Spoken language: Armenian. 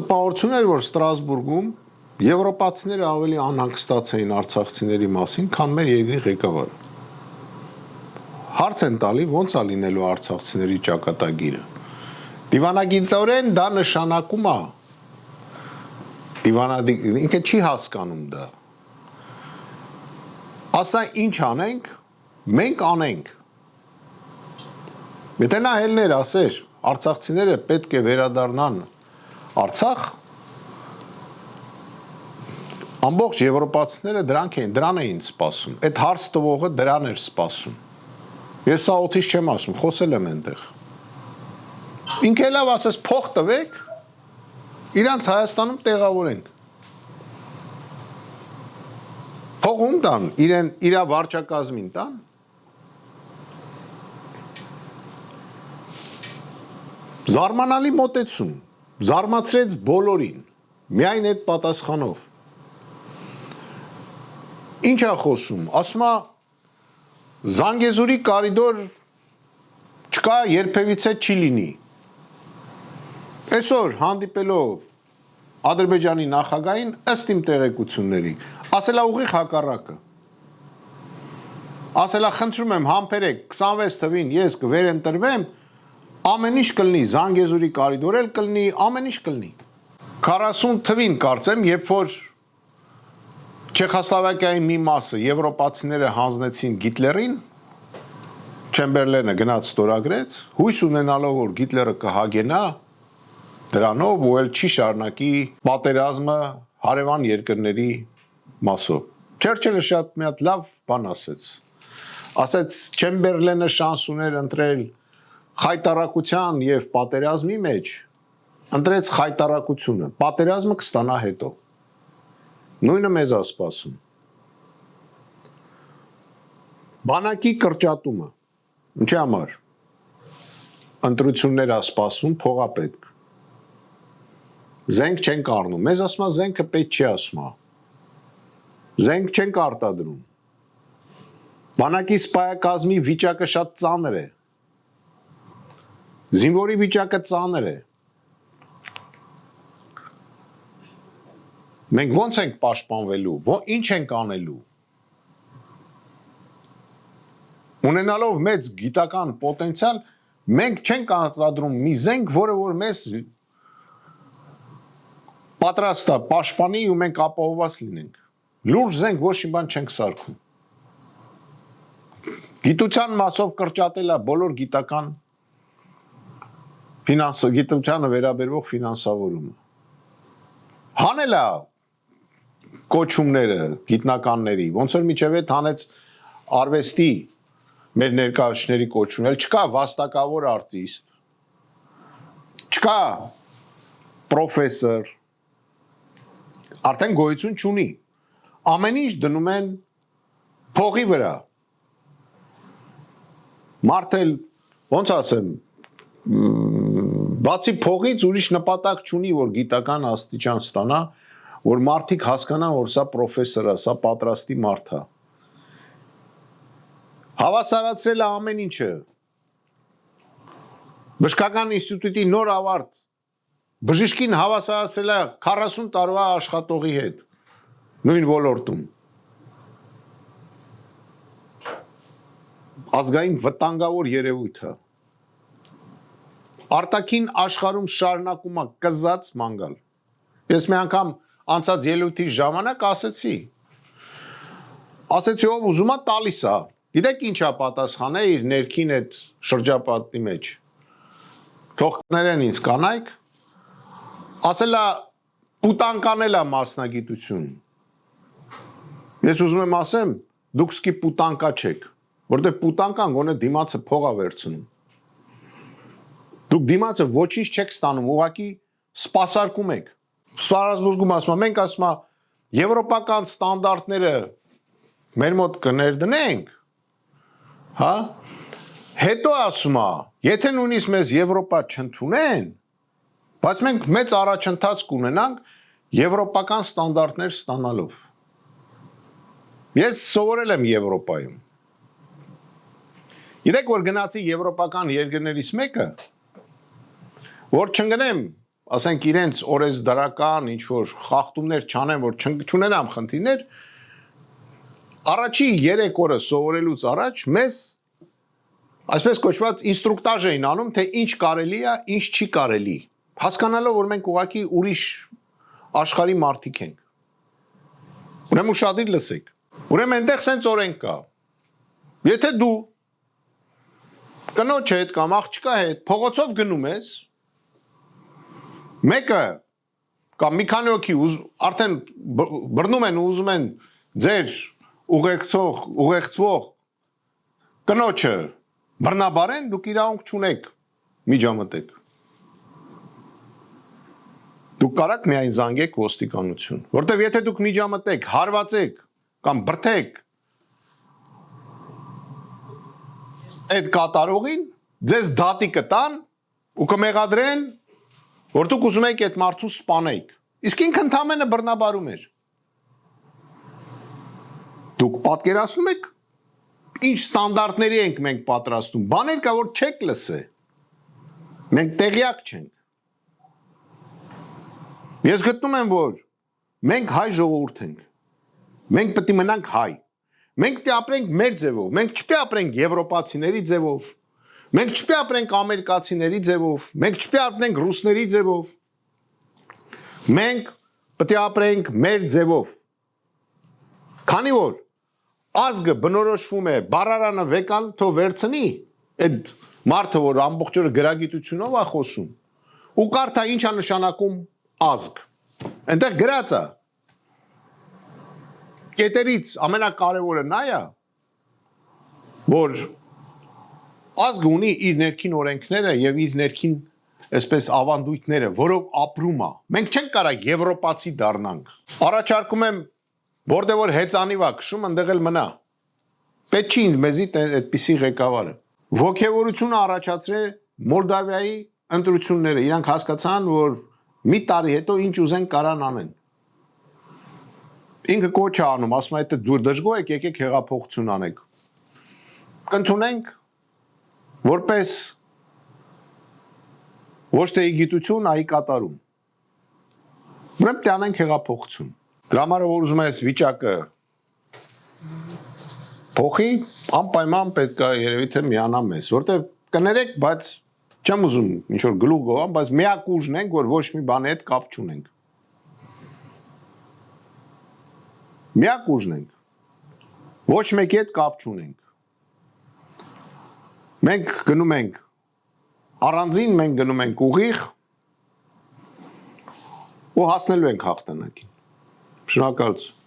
տպավորություն էր, որ Ստրասբուրգում եվրոպացիները ավելի անհանգստած էին արցախցիների մասին, քան մեր երկրի ղեկավարը։ Հարց են տալի, ոնց է լինելու արցախցիների ճակատագիրը։ Դիվանագիտորեն դա նշանակում է, ինքը չի հասկանում դա։ Ասա ինչ անենք, մենք անենք։ Եթե նա հելներ ասեր, արցախցիները պետք է վերադառնան Արցախ, ամբողջ եվրոպացիները դրան էին սպասում, այդ հարց տվողը դրան էր սպասում։ Ես սա օթից չեմ ասում, խոսել եմ այնտեղ։ Ինքը լավ ասես փող տվեք, իրանց Հայաստանում տեղավորենք։ Փող ում տան, իրա վարչակազմին տան։ Զարմանալի մոտեցում, զարմացրեց բոլորին, միայն այդ պատասխանով։ Ինչ է խոսում, ասում է Զանգեզուրի կարիդոր չկա, երբևիցե չի լինի։ Այսօր հանդիպելով Ադրբեջանի նախագահին ըստ իմ տեղեկությունների, ասելա ուղիղ հակառակը։ Ասելա խնդրում եմ համբերեք 26 թվին ես կվերընտրվեմ, ամեն ինչ կլինի, Զանգեզուրի կարիդոր էլ կլինի, ամեն ինչ կլինի։ 40 թվին կարծեմ, երբ որ Չեխոսլովակիայի մի մասը եվրոպացիները հանձնեցին Հիտլերին, Չեմբերլենը գնաց ստորագրեց, հույս ունենալով, որ Հիտլերը կհագենա դրանով ու էլ չի շարունակի պատերազմը հարևան երկրների մասով։ Չերչիլը շատ մի հատ լավ բան ասեց։ Ասեց Չեմբերլենը շանս ուներ ընտրել խայտարակության եւ պատերազմի մեջ, ընտրեց խայտարակությունը, պատերազմը կստանա հետո։ Նույնը մեզ է սպասում։ Բանակի կրճատումը, ինչի համար, ընտրություններ է սպասվում, փող է պետք։ Զենք չենք առնում, մեզ ասում է զենքը պետք չի ասում է։ Զենք չենք արտադրում։ Բանակի սպայակազմի վիճակը շատ ծանր է։ Զինվորի վիճակը ծանր է։ Մենք ոնց ենք պաշտպանվելու, ինչ ենք անելու։ Ունենալով մեծ գիտական պոտենցիալ, մենք չենք արտադրում մի զենք, որը որ մեզ պատրաստ է պաշտպանի ու մենք ապահովված լինենք։ Լուրջ զենք ոչ մի բան չենք սարքում։ Գիտության մասով կրճատել է բոլոր գիտությանը վերաբերող ֆինանսավորումը։ Հանել է կոչումները գիտնականների, ոնց որ միջև այդ հանեց արվեստի մեր ներկայացուցիչների կոչումներ, չկա վաստակավոր արտիստ, չկա պրոֆեսոր, արդեն գոյություն չունի, ամեն ինչ դնում են փողի վրա, մարդել, ոնց ասեմ, բացի փողից ուրիշ նպատակ չունի, որ գիտական աստիճան ստանա, որ մարդիկ հասկանան, որ սա պրոֆեսոր է, սա պատրաստի մարդ է։ Հավասարացրել է ամեն ինչը։ Բժշկական ինստիտուտի նոր ավարտ, բժիշկին հավասարացրել է 40 տարվա աշխատողի հետ, նույն ոլորտում։ Ազգային վտանգավոր երևույթ է։ Արտաքին աշխարհում շարունակում է կզած մանգալ։ Ես մի անգամ անցած ելույթի ժամանակ ասեցի, ով ուզում է տալիս է, գիտեք ինչ է պատասխանը իր ներքին այդ շրջապատի մեջ, թող կներեն ինձ կանայք, ասելա պուտանկանել է մասնագիտություն, ես ուզում եմ ասեմ, դուք սկի պուտանկա չեք, որտեղ պուտանկան գոնե դիմացը փող է վերցնում, դուք դիմացը ոչինչ չեք ստանում, ուղղակի սպասարկում եք, Ստրասբուրգում ասում է, մենք ասում է, եվրոպական ստանդարտները մեր մոտ կներդնենք, հա, հետո ասում է, եթե նույնիսկ մեզ Եվրոպա չընդունեն, բայց մենք մեծ առաջընթաց կունենանք եվրոպական ստանդարտներ ստանալով։ Ես սովորել եմ Եվրոպայում։ Գիտեք, որ գնացի եվրոպական երկրներից մեկը, որ չընկնեմ ասենք իրենց օրենսդրական ինչ որ խախտումներ չանեն, որ չունենամ խնդիրներ, առաջի 3 օրը սովորելուց առաջ մեզ այսպես կոչված ինստրուկտաժ էին անում, թե ինչ կարելի է, ինչ չի կարելի, հասկանալով, որ մենք ուղղակի ուրիշ աշխարհի մարդիկ ենք։ Ուրեմն ուշադիր լսեք։ Ուրեմն այնտեղ սենց օրենք կա։ Եթե դու կնոջ հետ կամ աղջկա հետ փողոցով գնում ես, մեկը կամ մի քանի հոգի արդեն բռնում են ու ուզում են ձեր ուղեկցող կնոջը բռնաբարեն, դուք իրավունք չունեք միջամտեք։ Դուք կարաք միայն զանգեք ոստիկանություն, որտեվ եթե դուք միջամտեք, հարվածեք կամ բրդեք այդ կատարողին, ձեզ դատի կտան ու կմեղադրեն, որ դուք ուզում եք այդ մարդուն սպանեիք։ Իսկ ինքը ընդամենը բռնաբարում էր։ Դուք պատկերացնում եք ինչ ստանդարտների ենք մենք պատրաստում, բաներ կա, որ չեք լսե, մենք տեղյակ չենք։ Ես գտնում եմ, որ մենք հայ ժողովուրդ ենք, մենք պետք է մնանք հայ, մենք պետք է ապրենք մեր ձևով, մենք չպետք է ապրենք եվրոպացիների ձևով, մենք չպետք է ապրենք ամերիկացիների ձևով, մենք չպետք է ապրենք ռուսների ձևով, մենք պետք է ապրենք մեր ձևով, քանի որ ազգը բնորոշվում է բառարանը վեկան թող վերցնի այդ մարդը, որ ամբողջ օրը գրագիտությունով է խոսում, ու կարդա ինչ է նշանակում ազգ։ Այնտեղ գրած է։ Կետերից ամենակարևորը նա է, որ ազգը ունի իր ներքին օրենքները եւ իր ներքին այսպես ավանդույթները, որով ապրում է։ Մենք չենք կարող եվրոպացի դառնանք։ Առաջարկում եմ որտեղ որ հեծանիվ է քշում, ընդեղ էլ մնա։ Պետք չի մեզի այդպիսի ղեկավարը։ Ոգևորությունը առաջացրել Մոլդավիայի ընտրությունները, իրանք հասկացան, որ մի տարի հետո ինչ ուզեն կարան անեն։ Ինքը կոչ է անում, ասում է, եթե դուր դժգոհ եք, եկեք հեղափոխություն անեք։ Կընդունենք որպես ոչ թե գիտություն, այլ կատարում։ Ուրեմն տանենք հեղափոխություն։ Դրա համար որ ուզում ես վիճակը փոխի, անպայման պետք է երևի թե միանամ մեզ, որտեղ կներեք, բայց չեմ ուզում ինչ որ գլուխ գովամ, բայց միակ ուժն ենք, որ ոչ մի բանի հետ կապ չունենք։ Միակ ուժն ենք։ Ոչ մեկի հետ կապ չունենք։ Մենք գնում ենք առանձին, մենք գնում ենք ուղիղ ու հասնելու ենք հաղթանակին։ Շնորհակալություն։